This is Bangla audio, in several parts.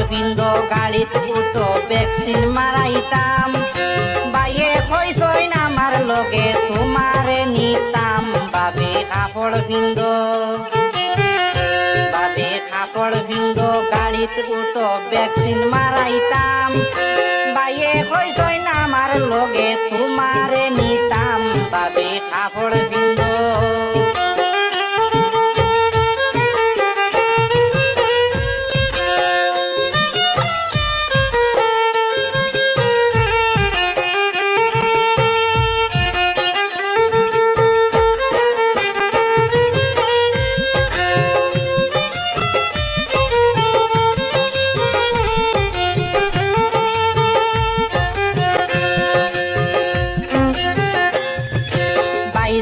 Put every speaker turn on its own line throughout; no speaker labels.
ভিন্দ গাড়িত উঠো ভ্যাকসিন মারাইতাম বাইয়ে কইছইন আমার লগে তোমারে নিতাম বাবে কাপড় ভিন্দ বাবে কাপড় ভিন্দ গাড়িত উঠো ভ্যাকসিন মারাইতাম বাইয়ে কইছইন আমার লগে তোমারে নিতাম বাবে কাপড় ভিন্দ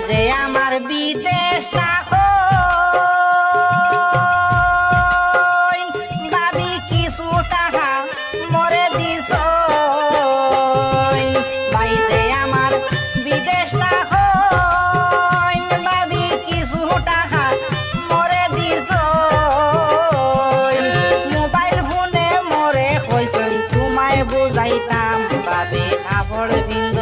যে আমার বিদেশ থাকো ভাবি কিছু টাকা মরে দিস ভাই যে আমার বিদেশ থাকো ভাবি কিছু টাকা মরে দিস মোবাইল ফোনে মরে কইসন তোমায় বুঝাইতাম ভাবি কাপড় ভিন্দ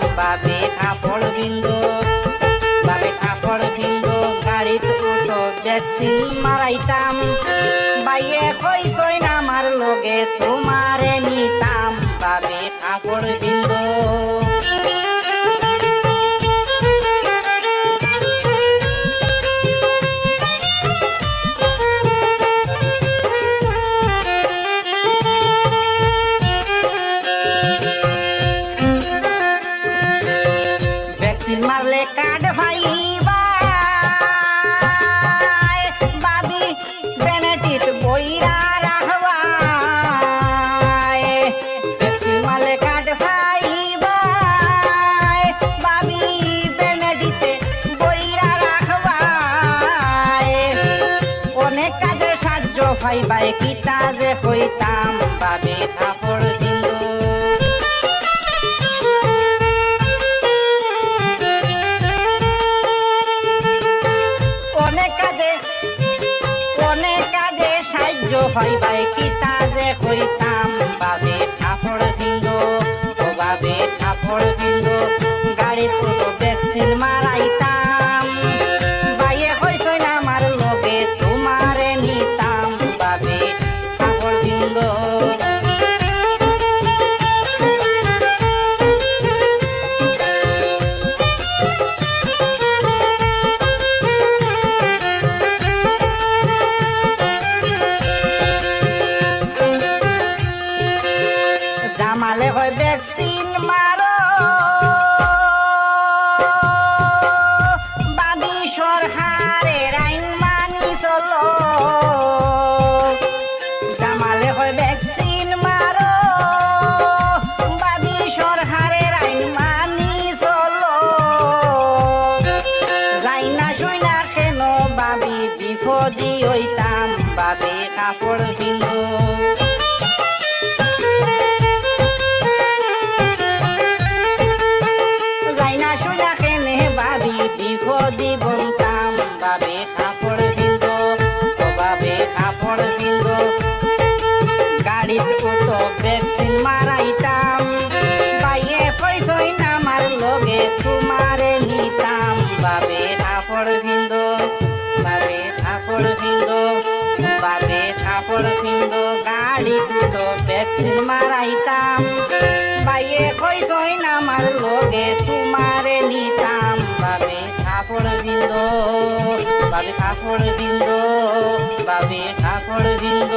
বাবে কাপড় ভিন্দ বাবে কাপড় ভিন্দ গাড়িত উঠো ভ্যাকসিন মারাইতাম বাইয়ে কইছইন আমার লগে তোমারে নিতাম বাবে কাপড় ভিন্দ মারলে কাঠ ভাইবা বাবি বেনেটিত বইরা রাখবা ভ্যাকসিন মারলে কাঠ ভাইবা বাবি বেনেটিতে বইরা রাখবা অনেক কাজে সাহায্য পাইবাই কিতা যে কইতাম বাবে কাপড় ভিন্দ ভাই কিতা যে কইতাম বাবে কাপড় ভিন্দ ও বাবে কাপড় ভিন্দ গাড়িত উঠো ভ্যাকসিন মারাইতাম বাইয়ে কইছইন আমার লগে তোমারে নিতাম বাবে কাপড় ভিন্দ জামালে হয় ভ্যাকসিন মারো বাবি সরকারের আইন মানি চলো জামালে হয় ভ্যাকসিন মারো বাবি সরকারের আইন মানি চলো যাই না শুই না কেন বাবি বিপদী হইতাম বাবে কাপড় ভিন্দ বিপদী বলতাম বাবে কাপড় ভিন্দ বাবে কাপড় ভিন্দ গাড়িত উঠো ভ্যাকসিন মারাইতাম বাইয়ে কইছইন আমার লগে তোমারে নিতাম বাবে কাপড় ভিন্দ বাবে কাপড় ভিন্দ বাবে কাপড় ভিন্দ গাড়িত উঠো ভ্যাকসিন মারাইতাম বাইয়ে কইছইন আমার লগে তোমারে নিতাম বাবে কাপড় ভিন্দ বাবে কাপড় ভিন্দ বাবে কাপড় ভিন্দ